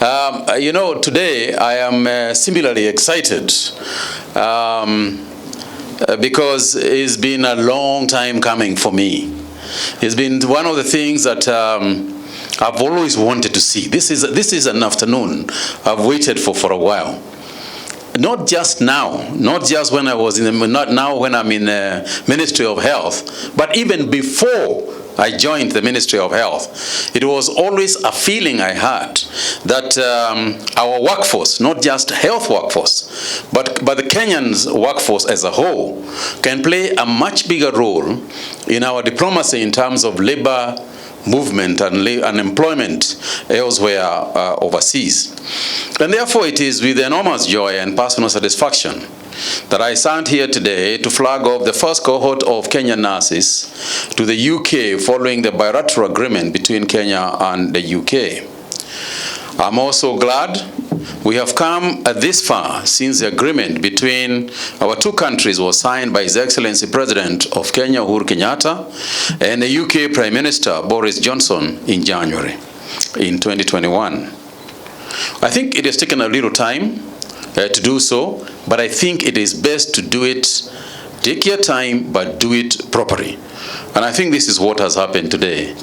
Today I am similarly excited because it's been a long time coming for me. It's been one of the things that I've always wanted to see. This is an afternoon I've waited for a while. Not just now, not just when I was not now when I'm in the Ministry of Health, but even before I joined the Ministry of Health, it was always a feeling I had that our workforce, not just health workforce, but the Kenyans workforce as a whole, can play a much bigger role in our diplomacy in terms of labor movement and employment elsewhere overseas. And therefore it is with enormous joy and personal satisfaction that I stand here today to flag off the first cohort of Kenyan nurses to the UK following the bilateral agreement between Kenya and the UK. I'm also glad we have come this far since the agreement between our two countries was signed by His Excellency President of Kenya, Uhuru Kenyatta, and the UK Prime Minister, Boris Johnson, in January in 2021. I think it has taken a little time to do so, but I think it is best to do it, take your time, but do it properly. And I think this is what has happened today.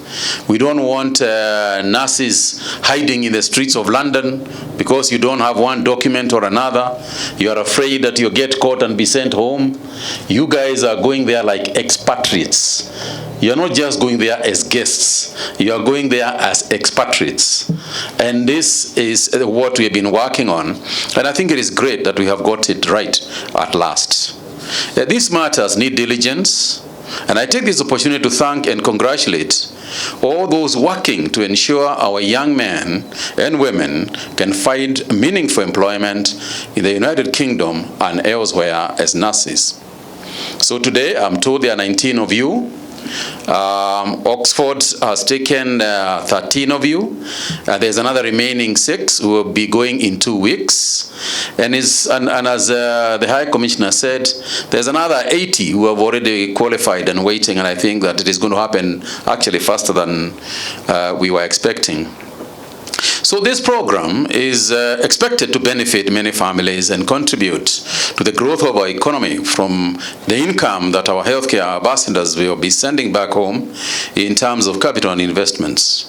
We don't want nurses hiding in the streets of London because you don't have one document or another. You are afraid that you'll get caught and be sent home. You guys are going there like expatriates. You're not just going there as guests. You are going there as expatriates. And this is what we have been working on. And I think it is great that we have got it right at last. These matters need diligence. And I take this opportunity to thank and congratulate all those working to ensure our young men and women can find meaningful employment in the United Kingdom and elsewhere as nurses. So today, I'm told there are 19 of you. Oxford has taken 13 of you. There's another remaining 6 who will be going in 2 weeks. And as the High Commissioner said, there's another 80 who have already qualified and waiting, and I think that it is going to happen actually faster than we were expecting. So this program is expected to benefit many families and contribute to the growth of our economy from the income that our healthcare ambassadors will be sending back home in terms of capital and investments.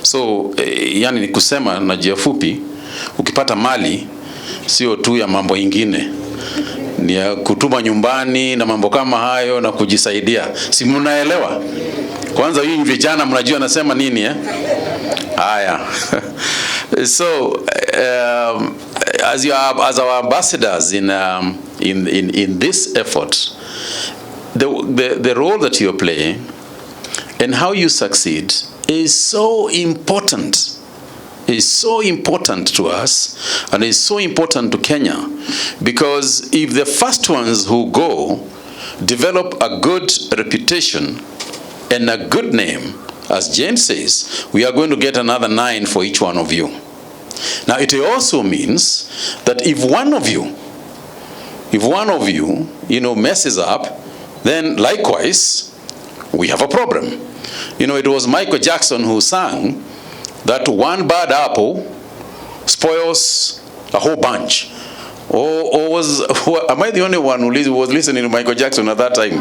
So yani ni kusema na njia fupi, ukipata mali sio tu ya mambo ingine, ni ya kutuma nyumbani na mambo kama hayo na kujisaidia. Si mnaelewa? Kwanza hii vijana mnajua nasema nini Haya. So as our ambassadors in this effort, the role that you play and how you succeed is so important. Is so important to us and is so important to Kenya, because if the first ones who go develop a good reputation and a good name, as Jane says, we are going to get another 9 for each one of you. Now it also means that if one of you, messes up, then likewise we have a problem. It was Michael Jackson who sang that one bad apple spoils a whole bunch. Am I the only one who was listening to Michael Jackson at that time?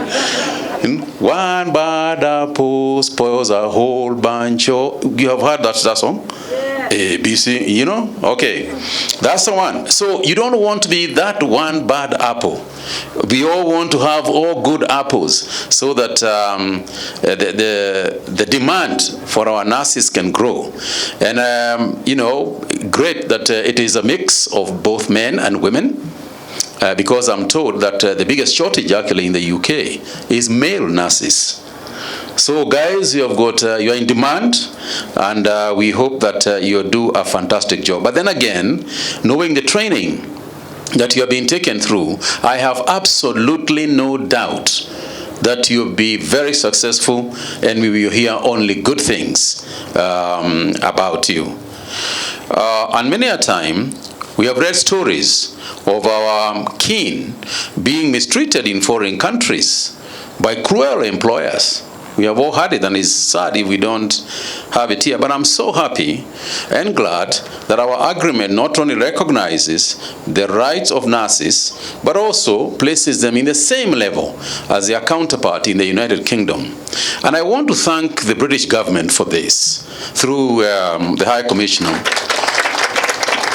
One bad apple spoils a whole bunch. You have heard that song? A, B, C, Okay, that's the one. So you don't want to be that one bad apple. We all want to have all good apples so that the demand for our nurses can grow. And, great that it is a mix of both men and women. Because I'm told that the biggest shortage actually in the UK is male nurses. So guys, you are in demand, and we hope that you do a fantastic job. But then again, knowing the training that you have been taken through, I have absolutely no doubt that you'll be very successful, and we will hear only good things about you. And many a time, we have read stories of our kin being mistreated in foreign countries by cruel employers. We have all had it, and it's sad if we don't have it here. But I'm so happy and glad that our agreement not only recognizes the rights of nurses, but also places them in the same level as their counterpart in the United Kingdom. And I want to thank the British government for this through the High Commissioner.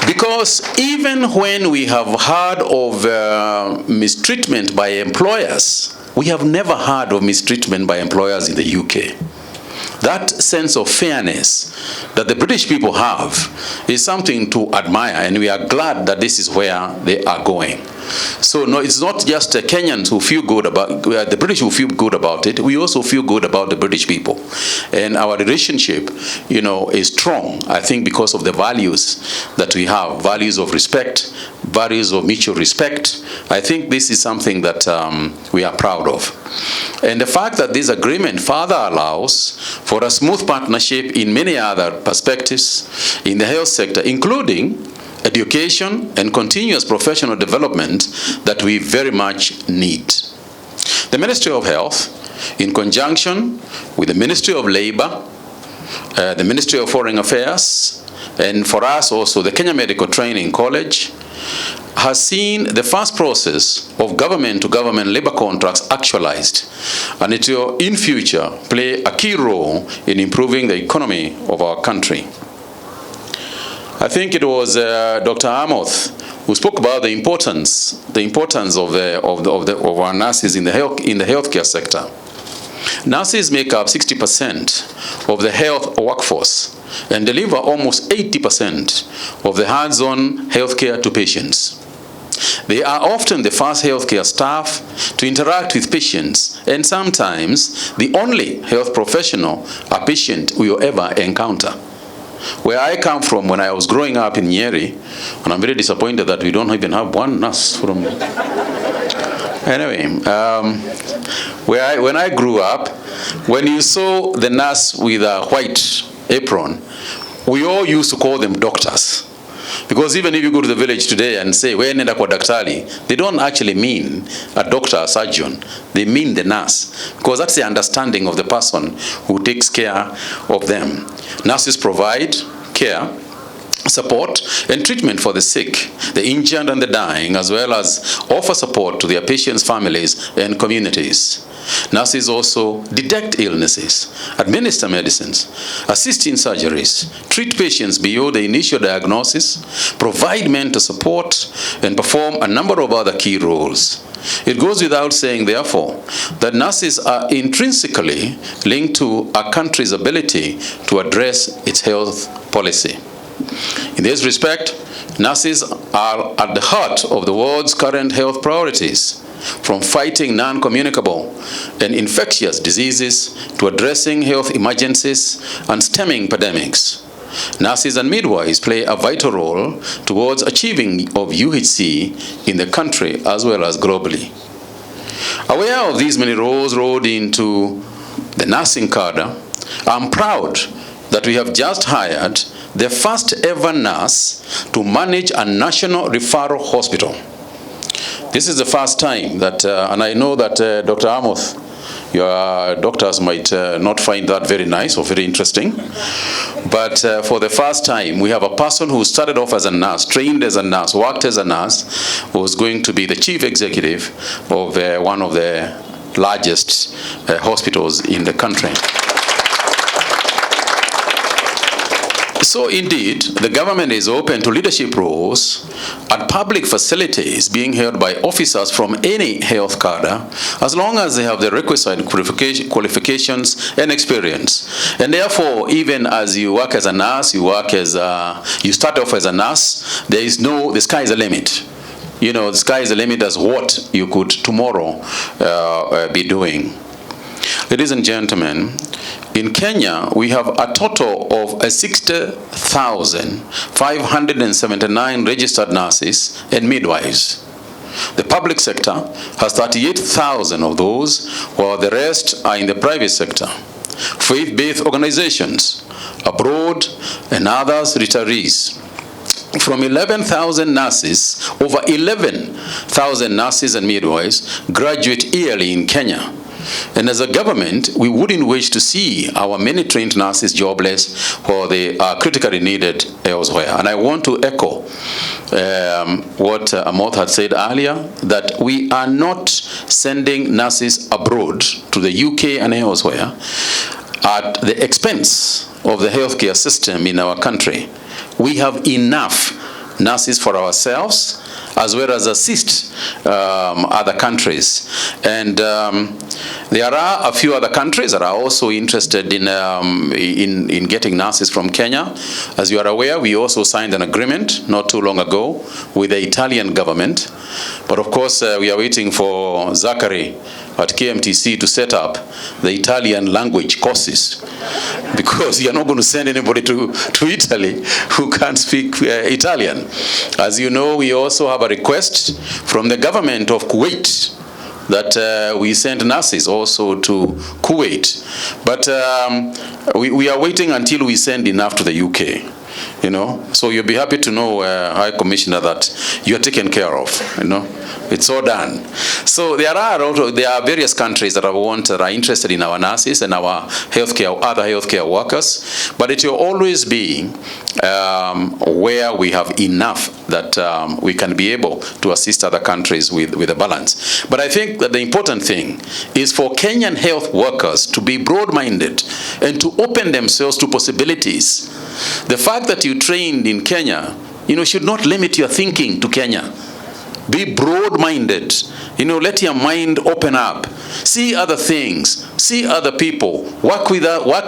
Because even when we have heard of mistreatment by employers, we have never heard of mistreatment by employers in the UK. That sense of fairness that the British people have is something to admire, and we are glad that this is where they are going. So no, it's not just Kenyans who feel good about, the British who feel good about it. We also feel good about the British people. And our relationship, is strong, I think, because of the values that we have, values of respect, values of mutual respect. I think this is something that we are proud of. And the fact that this agreement further allows for a smooth partnership in many other perspectives in the health sector, including education and continuous professional development that we very much need. The Ministry of Health, in conjunction with the Ministry of Labor, the Ministry of Foreign Affairs, and for us also the Kenya Medical Training College, has seen the first process of government-to-government labor contracts actualized, and it will in future play a key role in improving the economy of our country. I think it was Dr. Amoth who spoke about the importance of our nurses in the healthcare sector. Nurses make up 60% of the health workforce and deliver almost 80% of the hands-on healthcare to patients. They are often the first healthcare staff to interact with patients, and sometimes the only health professional a patient will ever encounter. Where I come from, when I was growing up in Nyeri, and I'm very disappointed that we don't even have one nurse from. Anyway, when I grew up, when you saw the nurse with a white apron, we all used to call them doctors. Because even if you go to the village today and say, "Where nenda kwa daktari," they don't actually mean a doctor, a surgeon. They mean the nurse. Because that's the understanding of the person who takes care of them. Nurses provide care, support, and treatment for the sick, the injured, and the dying, as well as offer support to their patients' families and communities. Nurses also detect illnesses, administer medicines, assist in surgeries, treat patients beyond the initial diagnosis, provide mental support, and perform a number of other key roles. It goes without saying, therefore, that nurses are intrinsically linked to a country's ability to address its health policy. In this respect, nurses are at the heart of the world's current health priorities, from fighting non-communicable and infectious diseases to addressing health emergencies and stemming pandemics. Nurses and midwives play a vital role towards achieving of UHC in the country as well as globally. Aware of these many roles rolled into the nursing cadre, I'm proud that we have just hired the first ever nurse to manage a national referral hospital. This is the first time that, and I know that Dr. Amoth, your doctors might not find that very nice or very interesting, but for the first time, we have a person who started off as a nurse, trained as a nurse, worked as a nurse, who was going to be the chief executive of one of the largest hospitals in the country. So indeed, the government is open to leadership roles at public facilities being held by officers from any health cadre, as long as they have the requisite qualifications and experience. And therefore, even as you work as a nurse, you start off as a nurse, the sky is the limit. The sky is the limit as what you could tomorrow be doing. Ladies and gentlemen, in Kenya, we have a total of 60,579 registered nurses and midwives. The public sector has 38,000 of those, while the rest are in the private sector. Faith-based organizations, abroad, and others retirees. From 11,000 nurses, over 11,000 nurses and midwives graduate yearly in Kenya. And as a government, we wouldn't wish to see our many trained nurses jobless or they are critically needed elsewhere. And I want to echo what Amoth had said earlier, that we are not sending nurses abroad to the UK and elsewhere at the expense of the healthcare system in our country. We have enough nurses for ourselves, as well as assist other countries. And there are a few other countries that are also interested in getting nurses from Kenya. As you are aware, we also signed an agreement not too long ago with the Italian government. But of course, we are waiting for Zachary at KMTC to set up the Italian language courses, because you're not going to send anybody to Italy who can't speak Italian. As you know, we also have a request from the government of Kuwait that we send nurses also to Kuwait. But we are waiting until we send enough to the UK. You know, so you'll be happy to know, High Commissioner, that you are taken care of. You know, it's all done. So there are various countries that are interested in our nurses and our other healthcare workers, but it will always be where we have enough that we can be able to assist other countries with a balance. But I think that the important thing is for Kenyan health workers to be broad-minded and to open themselves to possibilities. The fact that you trained in Kenya, you know, should not limit your thinking to Kenya. Be broad-minded. You know, let your mind open up. See other things. See other people. Work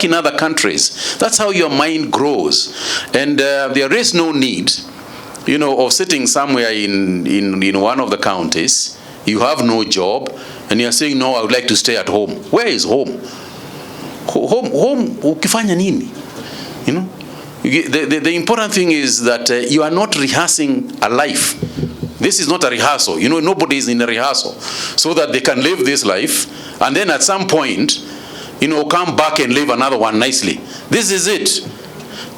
in other countries. That's how your mind grows. And there is no need, you know, of sitting somewhere in one of the counties. You have no job, and you're saying, no, I would like to stay at home. Where is home? Home, ukifanya nini? You know? The important thing is that you are not rehearsing a life. This is not a rehearsal. You know, nobody is in a rehearsal so that they can live this life and then at some point, you know, come back and live another one nicely. This is it.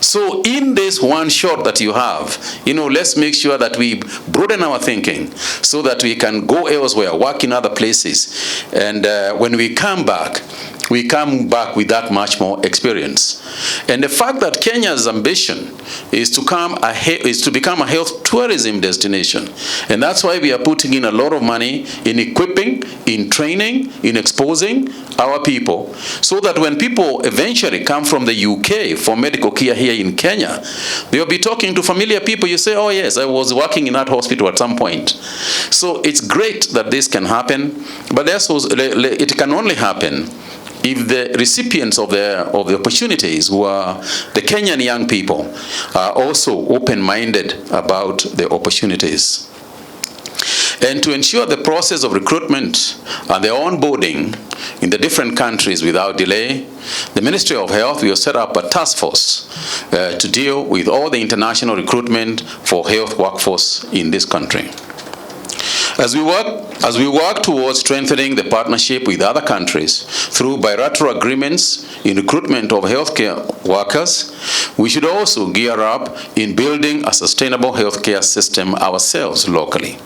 So in this one shot that you have, you know, let's make sure that we broaden our thinking so that we can go elsewhere, work in other places. And when we come back with that much more experience. And the fact that Kenya's ambition is to become a health tourism destination. And that's why we are putting in a lot of money in equipping, in training, in exposing our people, so that when people eventually come from the UK for medical care here in Kenya, they'll be talking to familiar people. You say, oh yes, I was working in that hospital at some point. So it's great that this can happen, but it can only happen if the recipients of the opportunities, who are the Kenyan young people, are also open-minded about the opportunities. And to ensure the process of recruitment and the onboarding in the different countries without delay, the Ministry of Health will set up a task force to deal with all the international recruitment for health workforce in this country. As we work towards strengthening the partnership with other countries through bilateral agreements in recruitment of healthcare workers, we should also gear up in building a sustainable healthcare system ourselves locally.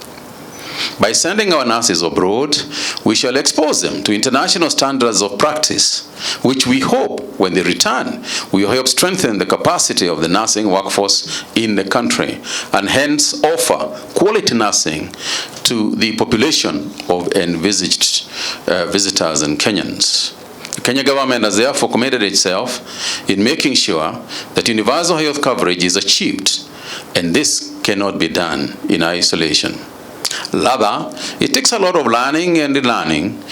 By sending our nurses abroad, we shall expose them to international standards of practice, which we hope, when they return, will help strengthen the capacity of the nursing workforce in the country, and hence offer quality nursing to the population of envisaged visitors and Kenyans. The Kenya government has therefore committed itself in making sure that universal health coverage is achieved, and this cannot be done in isolation. Rather, it takes a lot of learning and relearning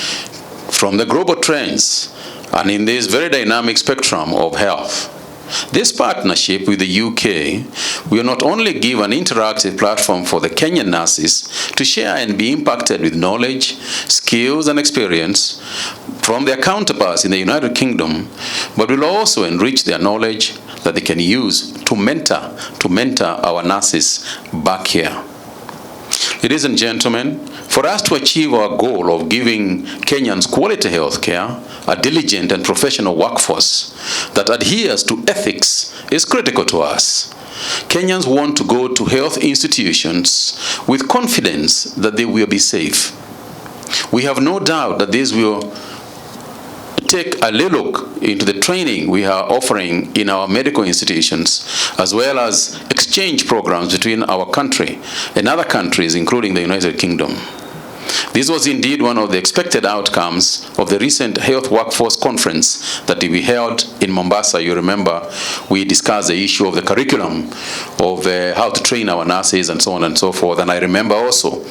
from the global trends and in this very dynamic spectrum of health. This partnership with the UK will not only give an interactive platform for the Kenyan nurses to share and be impacted with knowledge, skills, and experience from their counterparts in the United Kingdom, but will also enrich their knowledge that they can use to mentor our nurses back here. Ladies and gentlemen, for us to achieve our goal of giving Kenyans quality health care, a diligent and professional workforce that adheres to ethics is critical to us. Kenyans want to go to health institutions with confidence that they will be safe. We have no doubt that this will take a little look into the training we are offering in our medical institutions, as well as exchange programs between our country and other countries, including the United Kingdom. This was indeed one of the expected outcomes of the recent Health Workforce Conference that we held in Mombasa. You remember we discussed the issue of the curriculum of how to train our nurses and so on and so forth. And I remember also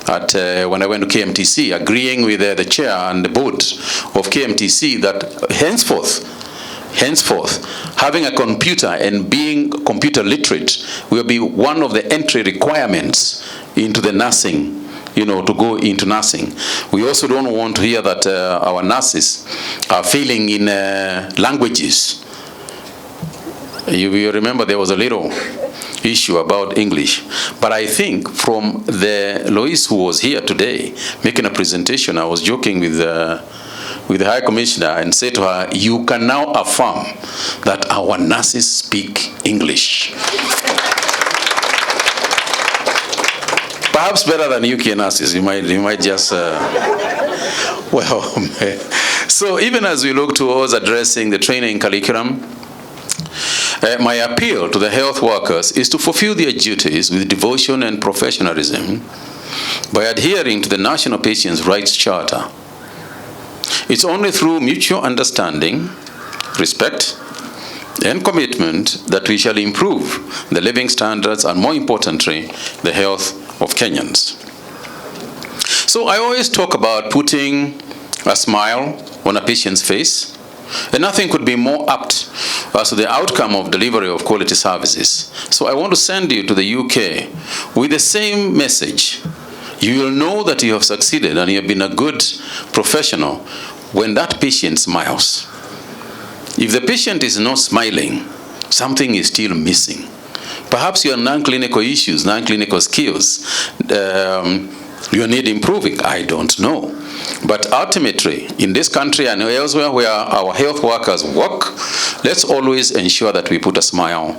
at, when I went to KMTC, agreeing with the chair and the board of KMTC that henceforth, having a computer and being computer literate will be one of the entry requirements into the nursing, to go into nursing. We also don't want to hear that our nurses are failing in languages. You remember there was a little issue about English. But I think from the Lois who was here today making a presentation, I was joking with the High Commissioner and said to her, you can now affirm that our nurses speak English. Perhaps better than UK nurses. You might just, well, so even as we look towards addressing the training curriculum, my appeal to the health workers is to fulfill their duties with devotion and professionalism by adhering to the National Patients' Rights Charter. It's only through mutual understanding, respect, and commitment that we shall improve the living standards and, more importantly, the health of Kenyans. So I always talk about putting a smile on a patient's face, and nothing could be more apt as to the outcome of delivery of quality services. So I want to send you to the UK with the same message. You will know that you have succeeded and you have been a good professional when that patient smiles. If the patient is not smiling, something is still missing. Perhaps your non-clinical issues, non-clinical skills, you need improving. I don't know. But ultimately, in this country and elsewhere where our health workers work, let's always ensure that we put a smile